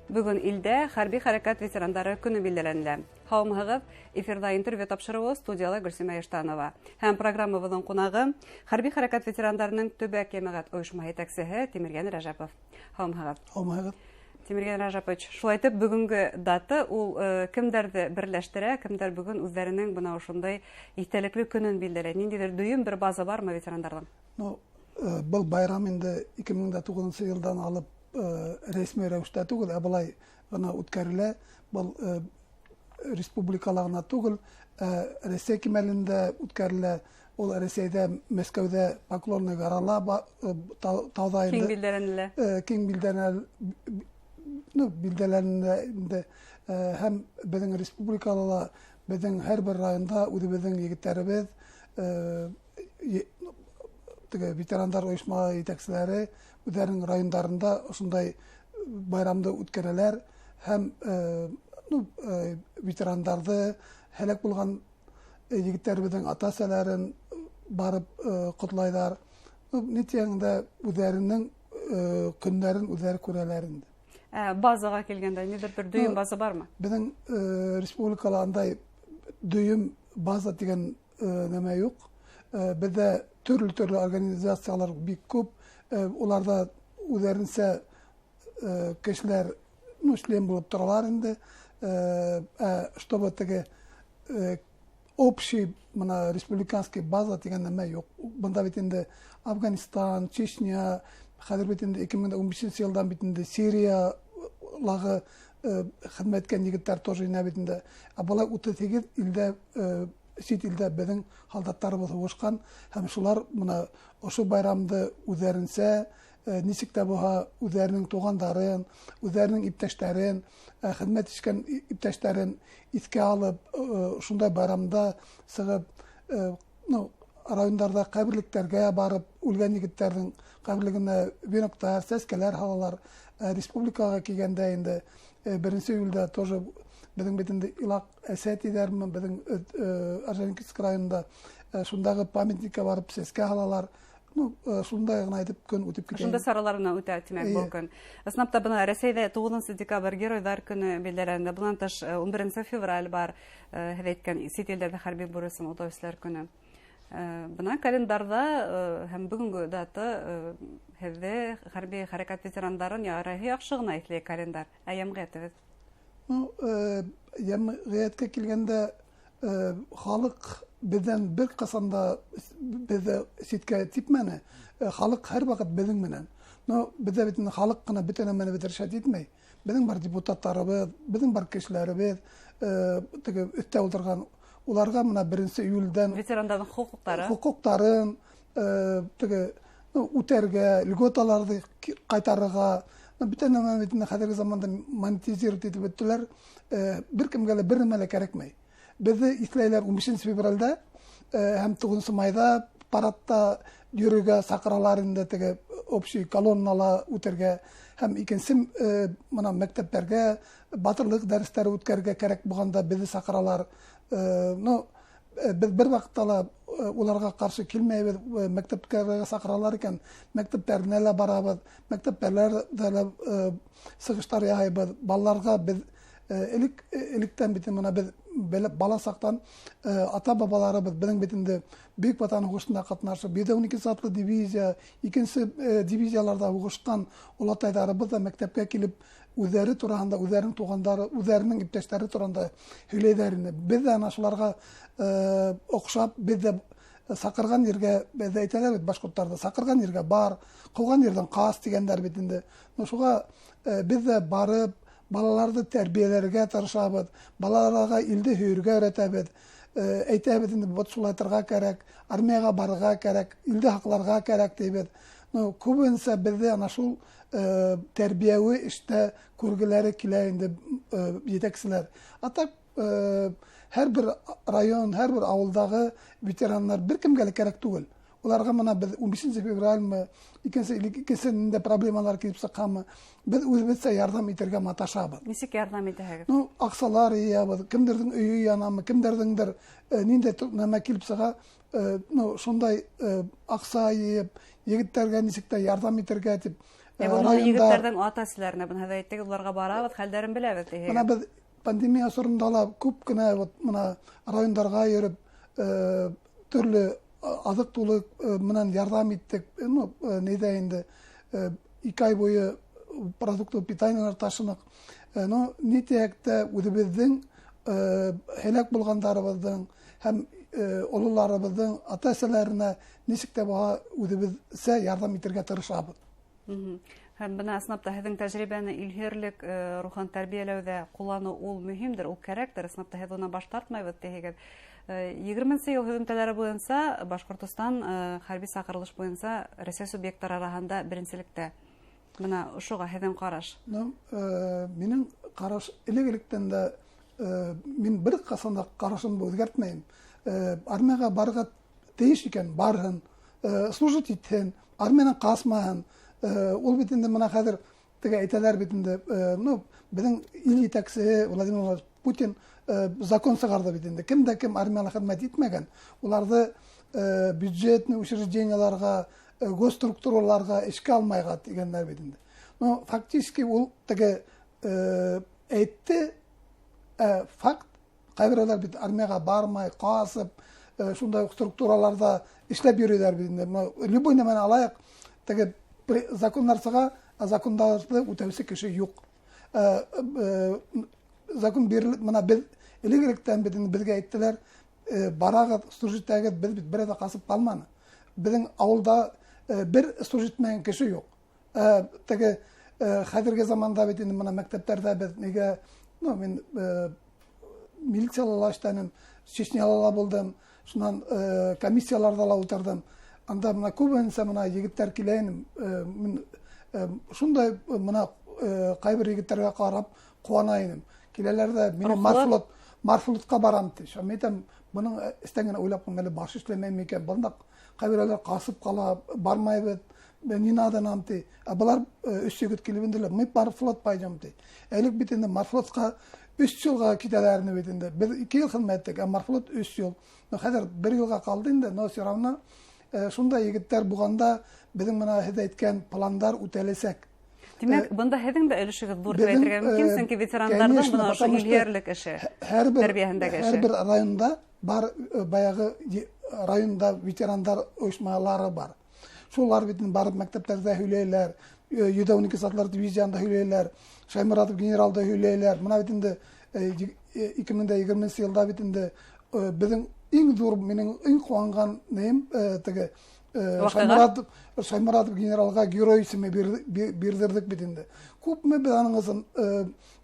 Бүгін илдә хәрби хәрәкәт ветерандары көне билгеләнелә. Һаумыгыз, эфирда интервью тапшыруы студияла Гөлсем Яштанова. Һәм программабызның кунагы хәрби хәрәкәт ветерандарының төбәк җәмәгать оешма җитәкчесе Тимерьян Ражапов. Һаумыгыз. Тимерьян Ражапович, шулай итеп бүгенге дата ул кемдәрне берләштерә, кемдәр бүген үзләренең бына ошондай истәлекле көнен билдәләй. Ниндидер дөйем бер база бармы ветерандарның? Был байрам инде 2009 елдан алып ресми рәвештә түгел, ә былай гына үткәрелә. Был республикаларына түгел, Рәсәй кимәлендә үткәрелә. Ул Рәсәйдә, Мәскәүдә Поклонный горала тауда инде. Киң билдәләнде. Һәм безнең республикаларда, безнең һәрбер районда үзебезнең егетләребез, ветерандар оешма җитәкчеләре үзләренең районнарында ошондай байрамды үткәрәләр һәм ветерандарды, һәлак булган егетләребезнең ата-әсәләрен барып котлайлар. Нитәңдә үзләренең көннәрен үзләре күрәләр инде. Базага килгәндә нидер бер дөйем база бармы? Безнең республикаларда дөйем база дигән нәмә юк. Бездә төрле организациялар бик күп. Уларда үзләренчә кешеләр эшләм булып торалар инде. Чтобы теге общий республиканский база дигән нәмә юк. Бында бит инде Афганистан, Чечне, хәзер бит инде 2015 елдан бит инде Сирияларга хезмәткән егетләр тоже инә бит инде. Болай 38 илдә сит илдә безнең солдаттарыбыз угышкан һәм шулар моны ошо байрамды үзләренчә ничек тә булса үзләренең тугандарын, үзләренең иптәшләрен, хезмәт иткән иптәшләрен искә алып, шундай байрамда сыгып, районнарда каберлектәргә барып, үлгән егетләрнең каберлегенә веноктар, сәскәләр һалалар. Республикага килгәндә инде 1 июльдә тоже безнең бит инде Илак әсәтидәрме, безнең Орджоникидск районында шундагы памятникка барып сәскә һалалар. Шундай гына итеп көн үтеп китә. Шунда сараларына үтә тимәк бу көн. Снапта бына Россиядә 9 декабрь геройлар көне билдәләнде. Bundan тыш 11 февраль бар, әйткән сит илдә хәрби бурысын утаучылар көне. Бына календарда һәм бүгенге дата һәвдә хәрби хәрәкәт ветерандарын ярый яхшы гына исле календар. Әйәмгәтебез. Ямгыятькә килгәндә халык бездән бер касанда бездә ситкә типмәне. Халык һәр вакыт безнең менән. Бездә бит халык кына бөтен мәне бетершәт итмәй. Безнең бар депутатларыбыз, безнең бар кешеләребез, теге өстә утырган уларга менә 1 июльдән ветерандарның хукукларын теге үтәргә, льготаларды кайтарырга, бөтен мәне бит хәзерге заманда монетизировать итеп беттеләр. Беркемгә лә бер нәмә кирәкмәй. Безне исләйләр 15 февральдә һәм 9 майда парадта йөрергә сакыралар инде теге общий колоннала үтәргә һәм икенче моны мәктәпләргә батырлык дәресләре үткәргә кирәк булганда безне сакыралар. Без бер вакытта уларга каршы килмәйбез, мәктәпкә сакыралар икән, мәктәпләренә лә барабыз, мәктәпләрдә лә сыгыштар яһайбыз. Балаларга без электән бит моны без бала сактан ата-бабаларыбыз безнең бит инде Бөек Ватан сугышында катнашып, 12 сатлы дивизия, икенче дивизияларда угышкан улатайларыбыз да мәктәпкә килеп, үзләре турында, үзләренең тугандары, үзләренең иптәшләре турында һөйләйләр инде. Без дә ана шуларга охшап, без дә сакырган ергә, без дә әйтәләр бит башкортларда, сакырган ергә бар, кылган ердән кас дигәннәр бит инде. Шуга без дә барып, балаларды тәрбияләргә тырышабыз, балаларга илде һөйргә өйрәтәбез. Әйтәбез инде бот шулайтырга кирәк, армиягә барырга кирәк, илде хакларга кирәк дибез. Күбенсә бездә ана шул тәрбияви эштә күргеләре килә инде җитәкчеләр. Атак һәрбер район, һәрбер авылдагы ветераннар беркемгә кирәк түгел. Уларга моны без 15 февральме, икенче проблемалар килеп сыкканмы, без үзебезчә ярдәм итәргә маташабыз. Ничек ярдәм итәһегез? Аксалар ябыз, кемдердең өе янамы, кемдердеңдер нинди нәмә килеп сыга, шундай акса еп, егетләргә ничек тә ярдәм итәргә дип Bunu егеттерден ата-әсәләренә бу әйттек, уларга барабыз, хәлләрен беләбез. Менә без пандемия сорында ла күп кенә вот менә районнарга йөреп, төрле азык-тулык менән ярдәм иттек. Ну, нидә инде 2 ай буе продукты питаниялар ташынык. Ну, нитәктә үзебезнең һәлак булгандарыбызның һәм олуларыбызның ата-әсәләренә ничек тә буга үзебезгә ярдәм итәргә тырышабыз. Һәм бына сынапта һеҙҙең тәжрибәне илһирлек рухын тәрбиәләүҙә ҡулланыу ул мөһимдер, ул кәрәктер. Сынапта һеҙ уны баш тартмайбыҙ тиһегеҙ. 20-нче йыл һөҙөмтәләре буйынса Башкортостан хәрби саҡырылыш буйынса Рәсәй субъекттары араһында беренселектә. Бына ошоға һеҙҙең ҡараш. Минең ҡараш элек-электән дә мин бер ҡасан да ҡарашымды үҙгәртмәйем. Армияға барырға тейеш икән, барһын, служить итһен, армиянан ҡасмаһын. Ул бит инде мына хәҙер теге әйтәләр бит инде, ну, беҙҙең ил етәксеһе Владимир Путин закон сығарҙы бит инде. Кем дә кем армияла хеҙмәт итмәгән, уларҙы бюджетный учрежденияларға, госструктураларға эшкә алмайға тигәндәр бит инде. Но фактически ул теге әйтте, факт, ҡайберәүләр бит армияға бармай, ҡасып, шундай структураларда эшләп йөрөйҙәр бит инде. Любой нәмәне алайыҡ, теге закондар сыға, закондарды үтәүсе кеше юҡ. Закон бирелеп, мына беҙ элек-электән беҙгә әйттеләр, барағыҙ, служиттәгеҙ, беҙ бит бер әҙә ҡасып ҡалманы. Беҙҙең ауылда бер служитмәгән кеше юҡ. Теге хәҙерге заманда бит инде мына мәктәптәрҙә беҙ нигә, ну, мин милицияла ла эшләнем, Чечняла ла булдым, шунан комиссияларда ла ултырдым. Анда мына күбенсә мына егеттәр килә инем. Мин шундай мына ҡайбер егеттәргә ҡарап ҡыуана инем. Киләләр ҙә мине маршрутҡа барам ти. Шуны әйтәм, бының эстән генә уйлап ҡуймәле, баш эшләмәйме икән? Бында ҡайберәүләр ҡасып ҡала, бармайбыҙ, не надо нам ти. Былар 3 егет килеп инделәр. Мы маршрут пойдем ти. Элек бит инде маршрутҡа 3 йылға китәләрне бит инде. Беҙ 2 йыл хеҙмәт иттек, маршрут 3 йыл. Но хәҙер 1 йылға ҡалды инде, но все равно шундай егеттәр булғанда беҙҙең мына һеҙ әйткән пландар үтәләсәк. Демәк, бында һеҙҙең дә өлөшөгөҙ ҙур дип әйтергә мөмкин, сөнки ветерандарҙың бына ошо илһирлек эше, тәрбиәһендәге эше. Һәр бер районда бар, баяғы районда ветерандар ойошмалары бар. Шулар бит барып мәктәптәрҙә һөйләйләр, 7-12 сатлар дивизионда һөйләйләр, Шайморатов генералда һөйләйләр. Мына бит инде 2020 йылда бит инде беҙҙең иң ҙур, минең иң ҡыуанған нәйем, теге Шайморатов генералға герой исеме бирҙерҙек бит инде. Күпме беҙ аның ысын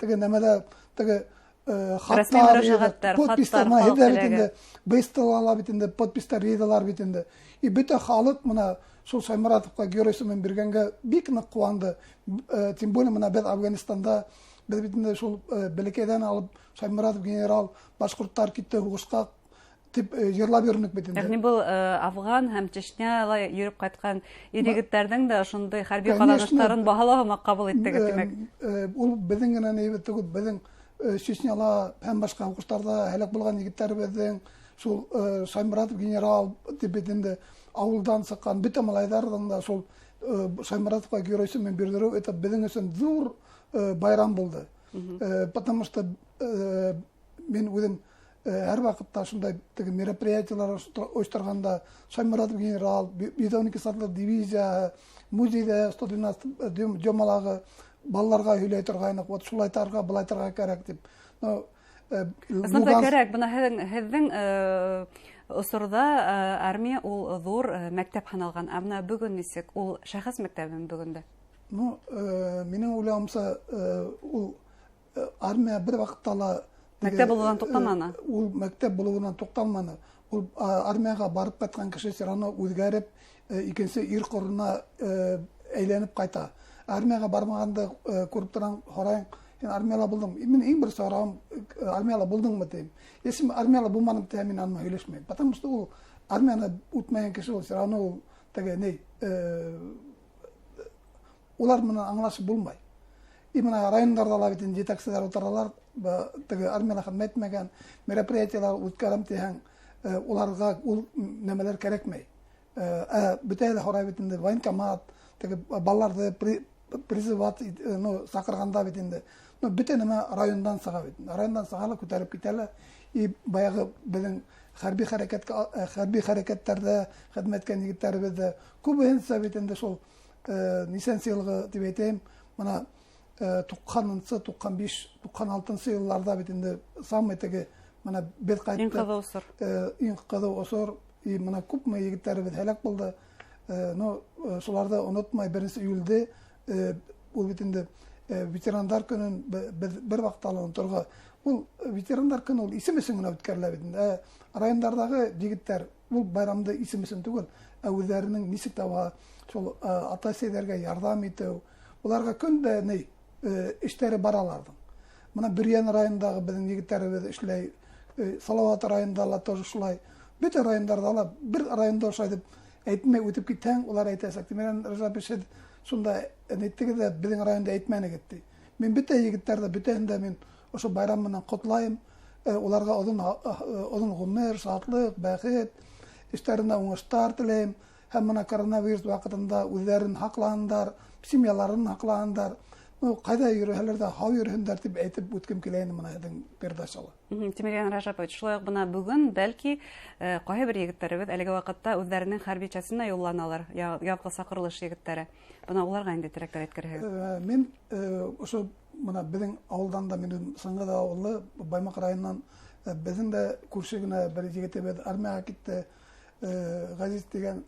теге нәмәлә, теге хаттар, подпистар, бейсталала бит инде, подпистар йыйҙылар бит инде. И бөтә халыҡ мына шул Шайморатовҡа герой исемен биргәнгә бик ныҡ ҡыуанды. Тем более мына беҙ Афганистанда, беҙ бит инде шул бәләкәйҙән алып Шайморатов генерал, башҡорттар китте һуғышҡа тип йырлап йөрөнөк бит инде. Ягъни был Афган һәм Чечняла йөрөп ҡайтҡан ир-егеттәрҙең дә шундай хәрби ҡаҙаныштарын баһалау һымаҡ ҡабул иттегеҙ, тимәк. Ул беҙҙең генә нәйбет түгел, беҙҙең Чечняла һәм башҡа һуғыштарҙа һәләк булған егеттәребеҙҙең шул Шайморатов генерал тип бит инде ауылдан сыҡҡан бөтә малайҙарҙың да шул Шайморатовҡа герой исемен бирҙереү, это беҙҙең өсөн ҙур байрам булды. Потому что мин үҙем һәр ваҡытта шундай мероприятиялар ойошторғанда Шайморатов генерал, 7-12 сатлы дивизия, музейҙә 112 дёмалағы балаларға һөйләй торғайныҡ, вот шулай тарға, былай тарға кәрәк тип. Ысынлап кәрәк, бына һеҙҙең осорҙа армия ул ҙур мәктәп һаналған. Бына бөгөн нисек? Ул шәхес мәктәбеме бөгөндә? Ну, минең уйлауымса, ул армия бер ваҡытта ла мәктәп булыуҙан туҡтаманы. Ул мәктәп булыуынан туҡталманы. Ул армияға барып ҡайтҡан кеше все равно үҙгәреп, икенсе ир ҡорона әйләнеп ҡайта. Армияға бармағанды күреп торам, һорайым, һин армияла булдың. Мин иң берсе һорауым, армияла булдыңмы тием. Если армияла булманым тиһә, мин анма һөйләшмәйем. Потому что ул армияны үтмәгән кеше, ул все равно ул теге ней, улар менән аңлашып булмай. И мына райондарда ла бит жетәкселәр ултыралар, теге армияла хеҙмәт итмәгән мероприятиялар үткәрәм тиһәң, уларға ул нәмәләр кәрәкмәй. Бөтә лә һорай бит инде военкомат, теге балаларҙы призыват сакырганда бит инде бүтө неме райондан сага бит. Райондан сагалы күтәреп китәләр. И баягы безнең хәрби хәрәкәтләрдә хезмәткә егетләребез күбенсе бит инде шул лицензиялыгы дип әйтәм. Моны 90-нчы, 95, 96 елларда бит инде самый теге моны бер кайтты. Иң кызы осор. И моны күпме егетләребез һәлак булды. Шуларда онытмай 1 июльдә ул бит инде ветерандар көнен бер вакытта онытырга. Ул ветерандар көне ул исемесен генә үткәрелә бит инде. Райондардагы егетләр ул байрамда исемесен түгел, үзләренең ничек таба шул ата-әсәләргә ярдәм итү. Уларга көндә ни эшләре баралардың. Моны Бирьян районындагы безнең егетләребез эшләй, Салават районында ла тоже шулай. Бөтен райондарда ла бер районда ошай дип әйтмәй үтеп китәң, улар әйтәсәк, Тимерьян Ражапов шунда әйттеге дә безнең районда әйтмәне китте. Мин бөтен егетләрдә бөтенендә мин ошо байрам менән котлайм. Уларга озын гомер, шатлык, бәхет, эшләрендә уңыштар теләйм. Һәм моны коронавирус вакытында үзләрен хакландар, семьяларын хакландар. Кайда йөрәләр дә хау йөрһендәр дип әйтеп үткәм килә инде моны передачалы. Тимерьян Ражапов, шулай ук бына бүген бәлки кайбер бер егетләребез әлеге вакытта үзләренең хәрби частына юлланалар, язгы сакырылыш егетләре. Бына уларга инде терәкләр әйткәргә. Мин ошо моны безнең авылдан да минем Сыңгыда авылы Баймак районыннан безнең дә күрше генә бер егетебез армиягә китте. Газиз дигән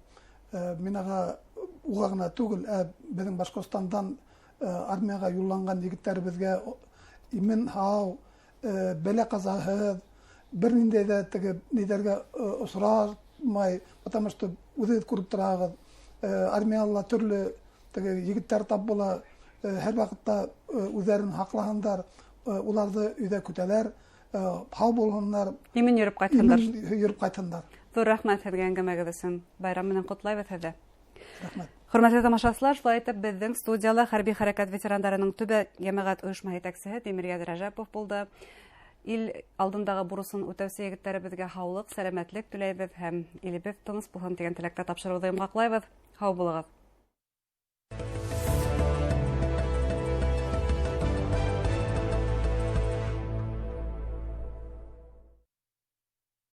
минага угагына түгел, безнең Башкортостандан армияга юлланган егетләребезгә имен хау, бәлә казаһы, бернинди дә теге нидәргә осрамай, потому что үзегез күреп торагыз, армиялла төрле теге егетләр тап була, һәр вакытта үзләрен хаклагандар, уларны өйдә көтәләр, хау булганнар. Имен йөреп кайткандар. Йөреп кайткандар. Зур рәхмәт һеҙгә әңгәмәгеҙ өсөн. Байрам менән котлайбыҙ һеҙҙе. Рәхмәт. Хөрмәтле тамашасылар, шулай итеп безнең студияла хәрби хәрәкәт ветерандарының төбәк йәмәгать оешма итәксеһе Тимерьян Ражапов булды. Ил алдындагы бурысын үтәүсе егетләребезгә һаулык, сәламәтлек теләйбез һәм илебез тыныс булһын дигән теләктә тапшыруҙы йомғаҡлайбыҙ. Һау булығыҙ.